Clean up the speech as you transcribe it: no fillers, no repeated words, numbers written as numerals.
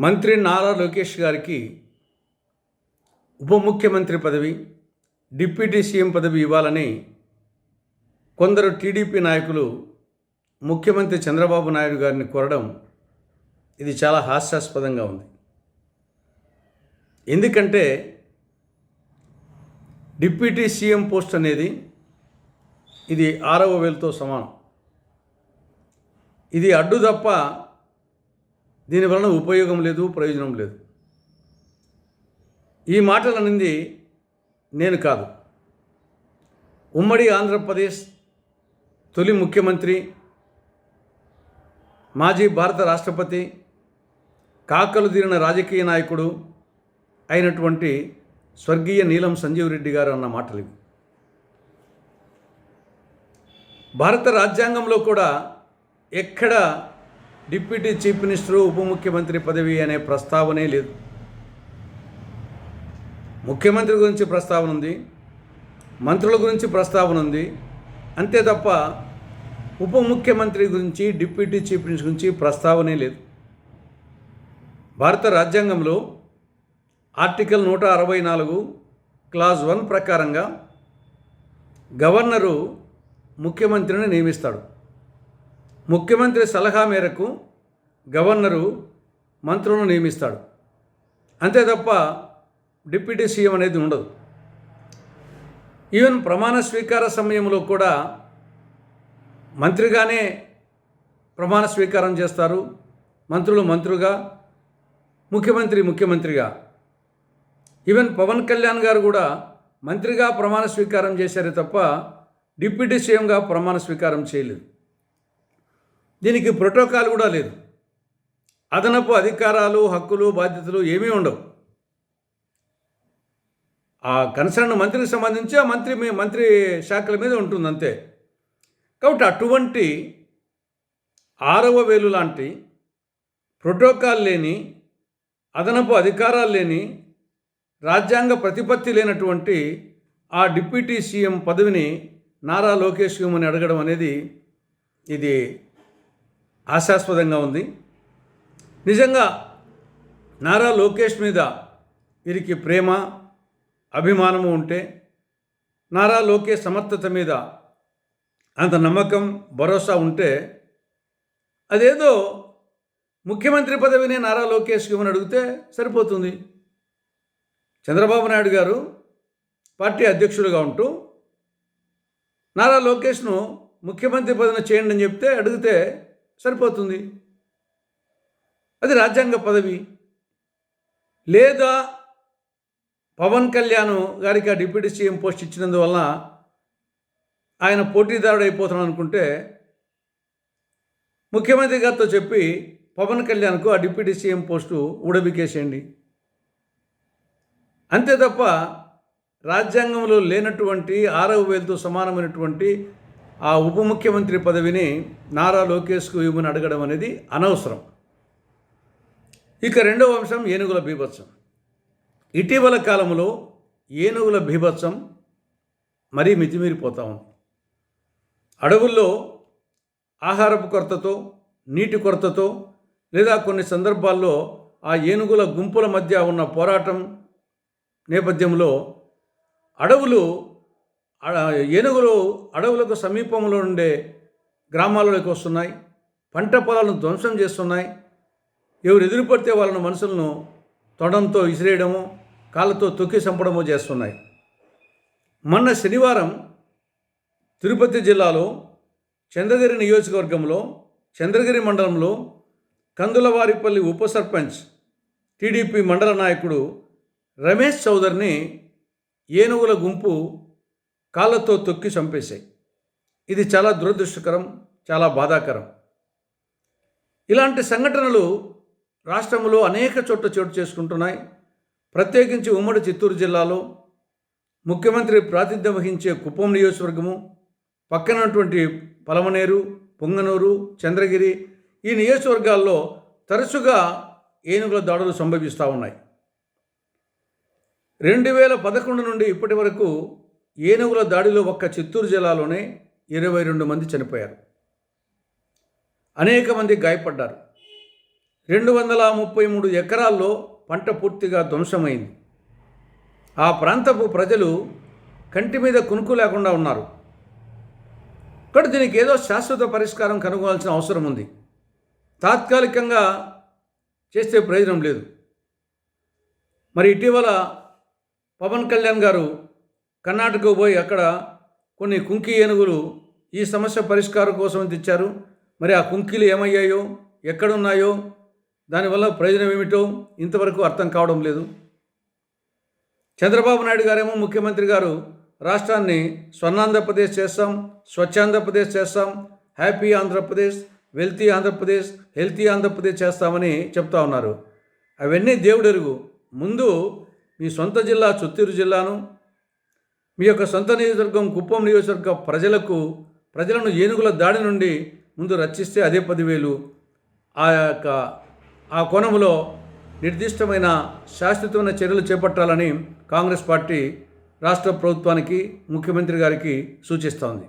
మంత్రి నారా లోకేష్ గారికి ఉప ముఖ్యమంత్రి పదవి, డిప్యూటీ సీఎం పదవి ఇవ్వాలని కొందరు టీడీపీ నాయకులు ముఖ్యమంత్రి చంద్రబాబు నాయుడు గారిని కోరడం ఇది చాలా హాస్యాస్పదంగా ఉంది. ఎందుకంటే డిప్యూటీ సీఎం పోస్ట్ అనేది ఇది 6వ వేలుతో సమానం. ఇది అడ్డు తప్ప దీనివలన ఉపయోగం లేదు, ప్రయోజనం లేదు. ఈ మాటలు అనింది నేను కాదు. ఉమ్మడి ఆంధ్రప్రదేశ్ తొలి ముఖ్యమంత్రి, మాజీ భారత రాష్ట్రపతి, కాకలు తీరిన రాజకీయ నాయకుడు అయినటువంటి స్వర్గీయ నీలం సంజీవ్ రెడ్డి గారు అన్న మాటలు ఇవి. భారత రాజ్యాంగంలో కూడా ఎక్కడ డిప్యూటీ చీఫ్ మినిస్టరు, ఉప ముఖ్యమంత్రి పదవి అనే ప్రస్తావనే లేదు. ముఖ్యమంత్రి గురించి ప్రస్తావన ఉంది, మంత్రుల గురించి ప్రస్తావన ఉంది, అంతే తప్ప ఉప ముఖ్యమంత్రి గురించి, డిప్యూటీ చీఫ్ మినిస్టర్ గురించి ప్రస్తావనే లేదు. భారత రాజ్యాంగంలో ఆర్టికల్ 164 క్లాజ్ 1 ప్రకారంగా గవర్నరు ముఖ్యమంత్రిని నియమిస్తాడు. ముఖ్యమంత్రి సలహా మేరకు గవర్నరు మంత్రులను నియమిస్తాడు. అంతే తప్ప డిప్యూటీ సీఎం అనేది ఉండదు. ఈవెన్ ప్రమాణ స్వీకార సమయంలో కూడా మంత్రిగానే ప్రమాణ స్వీకారం చేస్తారు. మంత్రులు మంత్రులుగా, ముఖ్యమంత్రి ముఖ్యమంత్రిగా. ఈవెన్ పవన్ కళ్యాణ్ గారు కూడా మంత్రిగా ప్రమాణ స్వీకారం చేశారే తప్ప డిప్యూటీ సీఎంగా ప్రమాణ స్వీకారం చేయలేదు. దీనికి ప్రోటోకాల్ కూడా లేదు. అదనపు అధికారాలు, హక్కులు, బాధ్యతలు ఏమీ ఉండవు. ఆ కన్సర్న్ మంత్రికి సంబంధించి ఆ మంత్రి శాఖల మీద ఉంటుంది అంతే. కాబట్టి అటువంటి 6వ వేలు లాంటి ప్రోటోకాల్ లేని, అదనపు అధికారాలు లేని, రాజ్యాంగ ప్రతిపత్తి లేనటువంటి ఆ డిప్యూటీ సీఎం పదవిని నారా లోకేష్ ఇవ్వమని అడగడం అనేది ఇది హాస్యాస్పదంగా ఉంది. నిజంగా నారా లోకేష్ మీద వీరికి ప్రేమ, అభిమానము ఉంటే, నారా లోకేష్ సమర్థత మీద అంత నమ్మకం, భరోసా ఉంటే, అదేదో ముఖ్యమంత్రి పదవిని నారా లోకేష్ ఇవ్వమని అడిగితే సరిపోతుంది. చంద్రబాబు నాయుడు గారు పార్టీ అధ్యక్షులుగా ఉంటూ నారా లోకేష్ను ముఖ్యమంత్రి పదవిని చేయండి అని చెప్తే, అడిగితే సరిపోతుంది. అది రాజ్యాంగ పదవి. లేదా పవన్ కళ్యాణ్ గారికి ఆ డిప్యూటీ సీఎం పోస్ట్ ఇచ్చినందువల్ల ఆయన పోటీదారుడు అయిపోతున్నాడు అనుకుంటే, ముఖ్యమంత్రి గారితో చెప్పి పవన్ కళ్యాణ్కు ఆ డిప్యూటీ సీఎం పోస్టు ఊడబికేసేయండి. అంతే తప్ప రాజ్యాంగంలో లేనటువంటి 6వ వేలుతో సమానమైనటువంటి ఆ ఉప ముఖ్యమంత్రి పదవిని నారా లోకేష్కు ఇవ్వమని అడగడం అనేది అనవసరం. ఇక రెండవ అంశం ఏనుగుల బీభత్సం. ఇటీవల కాలంలో ఏనుగుల బీభత్సం మరీ మితిమీరిపోతా ఉంది. అడవుల్లో ఆహారపు కొరతతో, నీటి కొరతతో, లేదా కొన్ని సందర్భాల్లో ఆ ఏనుగుల గుంపుల మధ్య ఉన్న పోరాటం నేపథ్యంలో ఏనుగులు అడవులకు సమీపంలో ఉండే గ్రామాలలోకి వస్తున్నాయి. పంట పొలాలను ధ్వంసం చేస్తున్నాయి. ఎవరు ఎదురుపడితే వాళ్ళను మనుషులను తొడంతో విసిరేయడము, కాళ్ళతో తొక్కి చంపడము చేస్తున్నాయి. మొన్న శనివారం తిరుపతి జిల్లాలో చంద్రగిరి నియోజకవర్గంలో చంద్రగిరి మండలంలో కందులవారిపల్లి ఉప సర్పంచ్, టీడీపీ మండల నాయకుడు రమేష్ చౌదరిని ఏనుగుల గుంపు కాళ్ళతో తొక్కి చంపేశాయి. ఇది చాలా దురదృష్టకరం, చాలా బాధాకరం. ఇలాంటి సంఘటనలు రాష్ట్రంలో అనేక చోట్ల చోటు చేసుకుంటున్నాయి. ప్రత్యేకించి ఉమ్మడి చిత్తూరు జిల్లాలో ముఖ్యమంత్రి ప్రాతినిధ్యం వహించే కుప్పం నియోజకవర్గము, పక్కనటువంటి పలమనేరు, పొంగనూరు, చంద్రగిరి, ఈ నియోజకవర్గాల్లో తరచుగా ఏనుగుల దాడులు సంభవిస్తూ ఉన్నాయి. 2011 నుండి ఇప్పటి వరకు ఏనుగుల దాడిలో ఒక్క చిత్తూరు జిల్లాలోనే 22 మంది చనిపోయారు. అనేక మంది గాయపడ్డారు. 233 ఎకరాల్లో పంట పూర్తిగా ధ్వంసమైంది. ఆ ప్రాంతపు ప్రజలు కంటి మీద కునుకు లేకుండా ఉన్నారు. కాబట్టి దీనికి ఏదో శాశ్వత పరిష్కారం కనుగొనాల్సిన అవసరం ఉంది. తాత్కాలికంగా చేస్తే ప్రయోజనం లేదు. మరి ఇటీవల పవన్ కళ్యాణ్ గారు కర్ణాటకకు పోయి అక్కడ కొన్ని కుంకి ఏనుగులు ఈ సమస్య పరిష్కారం కోసం తెచ్చారు. మరి ఆ కుంకీలు ఏమయ్యాయో, ఎక్కడున్నాయో, దానివల్ల ప్రయోజనం ఏమిటో ఇంతవరకు అర్థం కావడం లేదు. చంద్రబాబు నాయుడు గారేమో ముఖ్యమంత్రి గారు రాష్ట్రాన్ని స్వర్ణాంధ్రప్రదేశ్ చేస్తాం, స్వచ్ఛాంధ్రప్రదేశ్ చేస్తాం, happy Andhra Pradesh, wealthy Andhra Pradesh, healthy Andhra Pradesh చేస్తామని చెప్తా ఉన్నారు. అవన్నీ దేవుడెరుగు. ముందు మీ సొంత జిల్లా చిత్తూరు జిల్లాను, మీ యొక్క సొంత నియోజకవర్గం కుప్పం నియోజకవర్గ ప్రజలను ఏనుగుల దాడి నుండి ముందు రక్షిస్తే అదే 10,000. ఆ కోణంలో నిర్దిష్టమైన శాశ్వతమైన చర్యలు చేపట్టాలని కాంగ్రెస్ పార్టీ రాష్ట్ర ప్రభుత్వానికి, ముఖ్యమంత్రి గారికి సూచిస్తోంది.